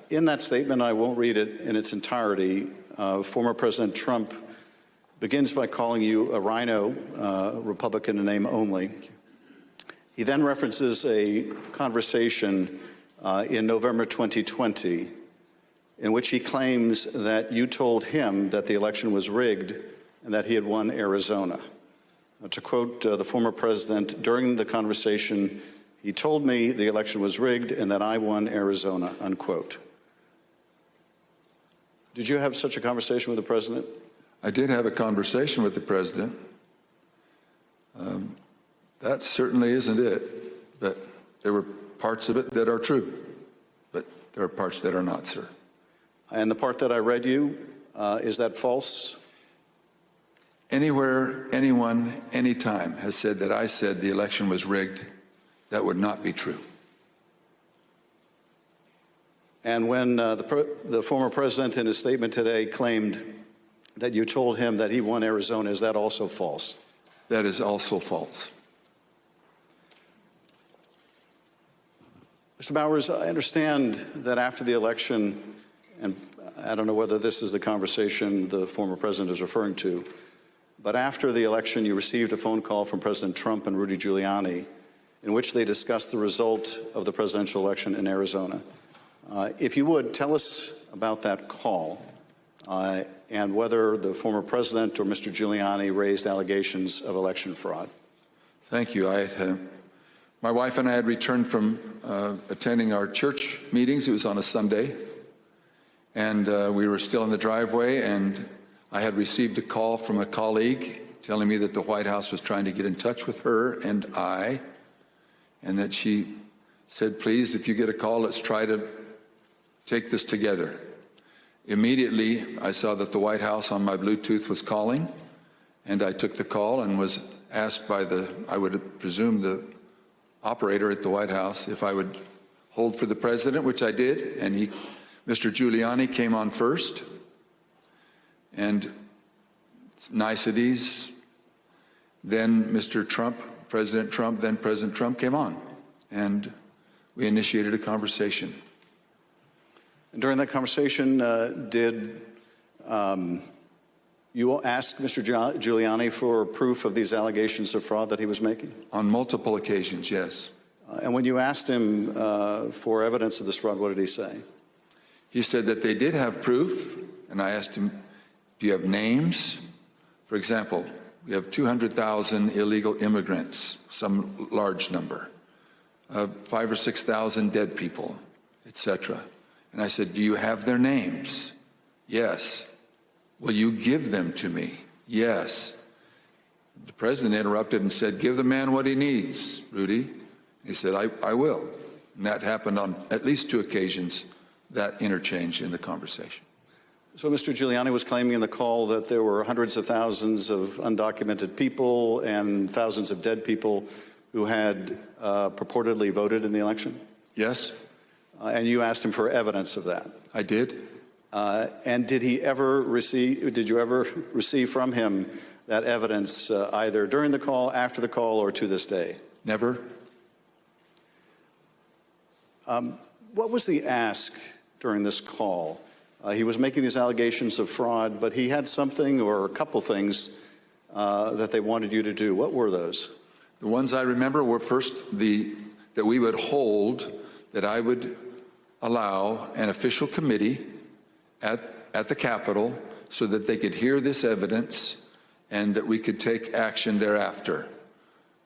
In that statement, I won't read it in its entirety, former President Trump begins by calling you a rhino, Republican in name only. He then references a conversation in November 2020 in which he claims that you told him that the election was rigged and that he had won Arizona. To quote the former president, during the conversation, he told me the election was rigged and that I won Arizona, unquote. Did you have such a conversation with the president? I did have a conversation with the president. That certainly isn't it, but there were parts of it that are true, but there are parts that are not, sir. And the part that I read you, is that false? Anywhere, anyone, anytime has said that I said the election was rigged, that would not be true. And when the former president in his statement today claimed that you told him that he won Arizona, is that also false? That is also false. Mr. Bowers, I understand that after the election, and I don't know whether this is the conversation the former president is referring to, but after the election, you received a phone call from President Trump and Rudy Giuliani in which they discussed the result of the presidential election in Arizona. If you would, tell us about that call and whether the former president or Mr. Giuliani raised allegations of election fraud. Thank you. My wife and I had returned from attending our church meetings. It was on a Sunday, and we were still in the driveway, and I had received a call from a colleague telling me that the White House was trying to get in touch with her and I, and that she said, please, if you get a call, let's try to take this together. Immediately, I saw that the White House on my Bluetooth was calling, and I took the call and was asked by I would presume the operator at the White House if I would hold for the president, which I did, and Mr. Giuliani came on first, and niceties, then Mr. Trump, President Trump, then President Trump came on, and we initiated a conversation. And during that conversation, did you ask Mr. Giuliani for proof of these allegations of fraud that he was making? On multiple occasions, yes. And when you asked him for evidence of this fraud, what did he say? He said that they did have proof, and I asked him, do you have names? For example, we have 200,000 illegal immigrants, some large number, 5,000 or 6,000 dead people, etc. And I said, do you have their names? Yes. Will you give them to me? Yes. The president interrupted and said, give the man what he needs, Rudy. He said, I will. And that happened on at least 2 occasions, that interchange in the conversation. So Mr. Giuliani was claiming in the call that there were hundreds of thousands of undocumented people and thousands of dead people who had purportedly voted in the election? Yes. And you asked him for evidence of that? I did. And did you ever receive from him that evidence either during the call, after the call, or to this day? Never. What was the ask during this call? He was making these allegations of fraud, but he had something or a couple things that they wanted you to do. What were those? The ones I remember were first that we would hold, that I would allow an official committee at the Capitol so that they could hear this evidence and that we could take action thereafter.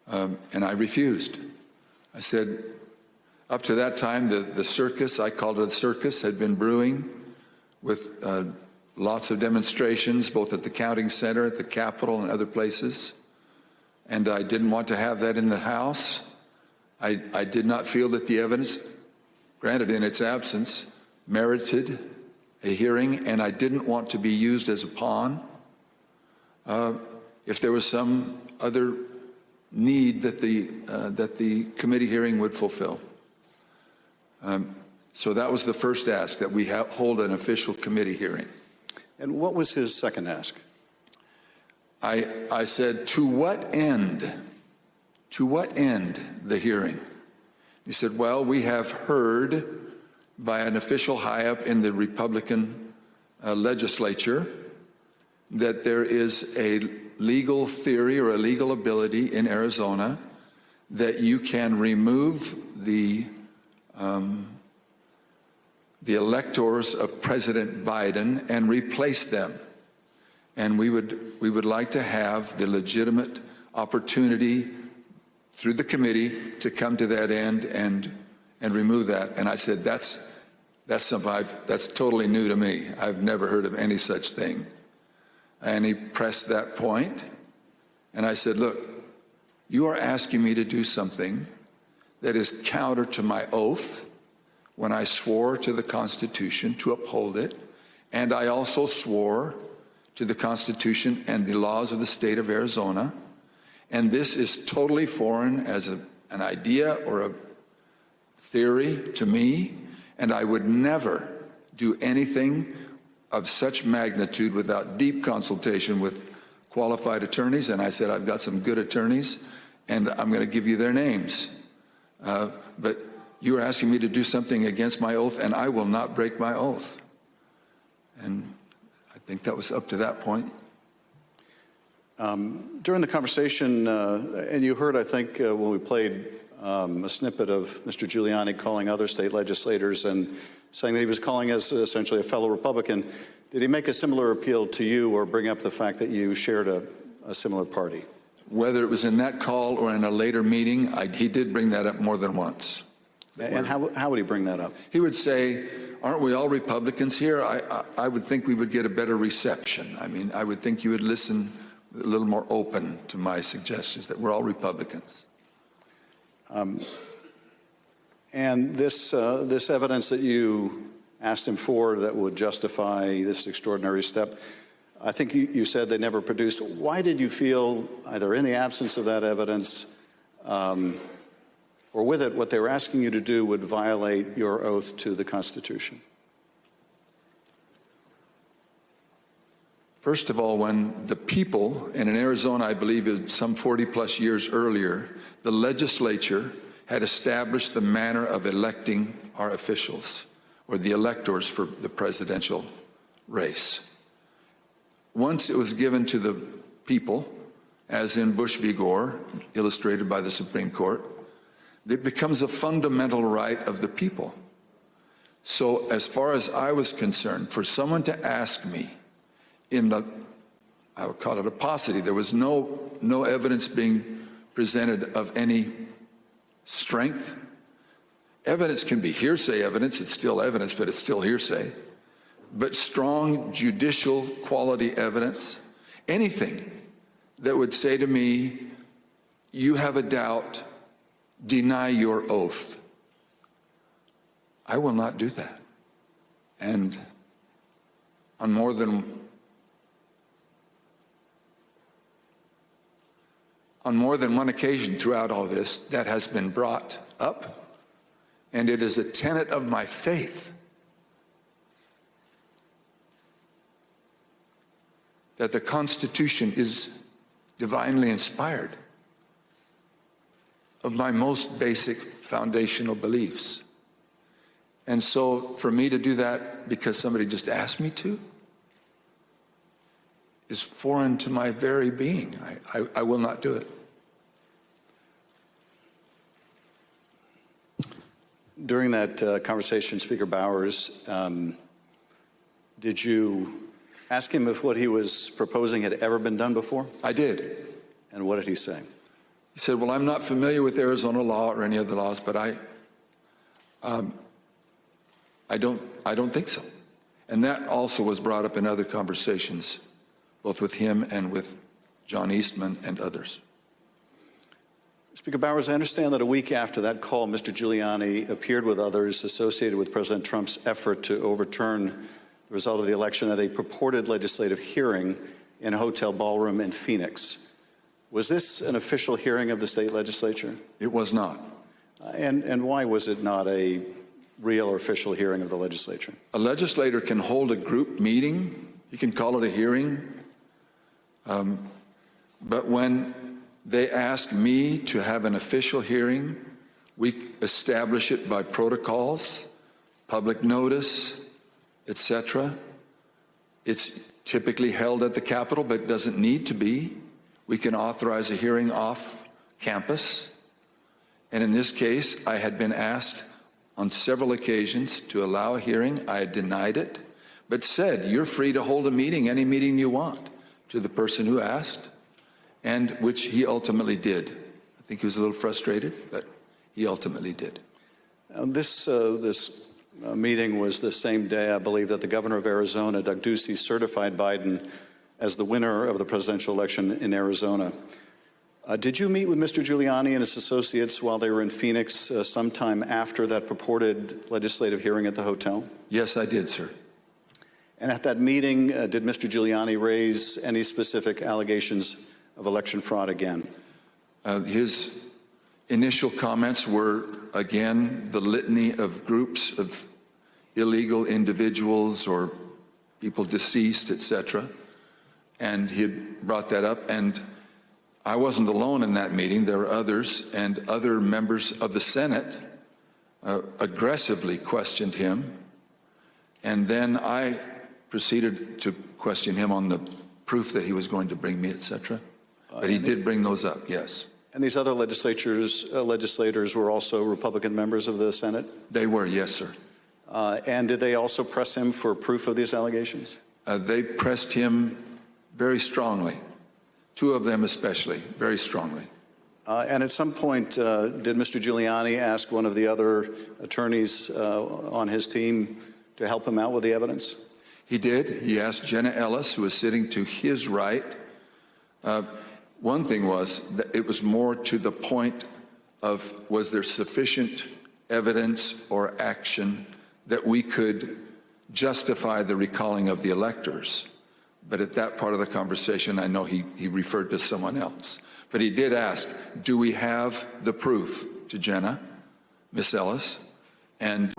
And I refused. I said, up to that time, the circus, I called it a circus, had been brewing with lots of demonstrations, both at the counting center, at the Capitol, and other places. And I didn't want to have that in the House. I did not feel that the evidence, granted in its absence, merited a hearing, and I didn't want to be used as a pawn if there was some other need that the committee hearing would fulfill. So that was the first ask, that we hold an official committee hearing. And what was his second ask? I said, to what end? To what end the hearing? He said, well, we have heard by an official high up in the Republican legislature that there is a legal theory or a legal ability in Arizona that you can remove the electors of President Biden and replace them. And we would like to have the legitimate opportunity through the committee to come to that end and remove that. And I said, that's something that's totally new to me. I've never heard of any such thing. And he pressed that point. And I said, look, you are asking me to do something that is counter to my oath when I swore to the Constitution to uphold it. And I also swore to the Constitution and the laws of the state of Arizona. And this is totally foreign as an idea or a theory to me. And I would never do anything of such magnitude without deep consultation with qualified attorneys. And I said, I've got some good attorneys, and I'm going to give you their names. But you are asking me to do something against my oath, and I will not break my oath. And I think that was up to that point. During the conversation, and you heard, I think, when we played a snippet of Mr. Giuliani calling other state legislators and saying that he was calling us essentially a fellow Republican, did he make a similar appeal to you or bring up the fact that you shared a similar party? Whether it was in that call or in a later meeting, he did bring that up more than once. And how would he bring that up? He would say, aren't we all Republicans here? I would think we would get a better reception. I mean, I would think you would listen a little more open to my suggestions that we're all Republicans. And this evidence that you asked him for that would justify this extraordinary step, I think you said they never produced. Why did you feel, either in the absence of that evidence or with it, what they were asking you to do would violate your oath to the Constitution? First of all, when the people, and in Arizona, I believe some 40 plus years earlier, the legislature had established the manner of electing our officials, or the electors for the presidential race. Once it was given to the people, as in Bush v. Gore, illustrated by the Supreme Court, it becomes a fundamental right of the people. So as far as I was concerned, for someone to ask me in the, I would call it a paucity, there was no evidence being presented of any strength. Evidence can be hearsay evidence, it's still evidence, but it's still hearsay. But strong judicial quality evidence, anything that would say to me, you have a doubt, deny your oath. I will not do that. And on more than one occasion throughout all this, that has been brought up, and it is a tenet of my faith that the Constitution is divinely inspired of my most basic foundational beliefs. And so for me to do that because somebody just asked me to is foreign to my very being. I will not do it. During that conversation, Speaker Bowers, did you ask him if what he was proposing had ever been done before? I did. And what did he say? He said, well, I'm not familiar with Arizona law or any other laws, but I don't think so. And that also was brought up in other conversations, both with him and with John Eastman and others. Speaker Bowers, I understand that a week after that call, Mr. Giuliani appeared with others associated with President Trump's effort to overturn the result of the election at a purported legislative hearing in a hotel ballroom in Phoenix. Was this an official hearing of the state legislature? It was not. And why was it not a real or official hearing of the legislature? A legislator can hold a group meeting. You can call it a hearing. But when they ask me to have an official hearing, we establish it by protocols, public notice, etc. It's typically held at the Capitol, but doesn't need to be. We can authorize a hearing off campus. And in this case, I had been asked on several occasions to allow a hearing. I had denied it, but said, you're free to hold a meeting, any meeting you want, to the person who asked, and which he ultimately did. I think he was a little frustrated, but he ultimately did. This meeting was the same day, I believe, that the governor of Arizona, Doug Ducey, certified Biden as the winner of the presidential election in Arizona. Did you meet with Mr. Giuliani and his associates while they were in Phoenix sometime after that purported legislative hearing at the hotel? Yes, I did, sir. And at that meeting, did Mr. Giuliani raise any specific allegations of election fraud again? His initial comments were, again, the litany of groups of illegal individuals or people deceased, etc. And he had brought that up, and I wasn't alone in that meeting. There were others, and other members of the Senate aggressively questioned him. And then I proceeded to question him on the proof that he was going to bring me, etc. But he did bring those up, yes. And these other legislators were also Republican members of the Senate? They were, yes, sir. And did they also press him for proof of these allegations? They pressed him very strongly. Two of them especially, very strongly. And at some point, did Mr. Giuliani ask one of the other attorneys on his team to help him out with the evidence? He did. He asked Jenna Ellis, who was sitting to his right. One thing was that it was more to the point of, was there sufficient evidence or action that we could justify the recalling of the electors? But at that part of the conversation, I know he referred to someone else. But he did ask, do we have the proof, to Jenna, Miss Ellis? And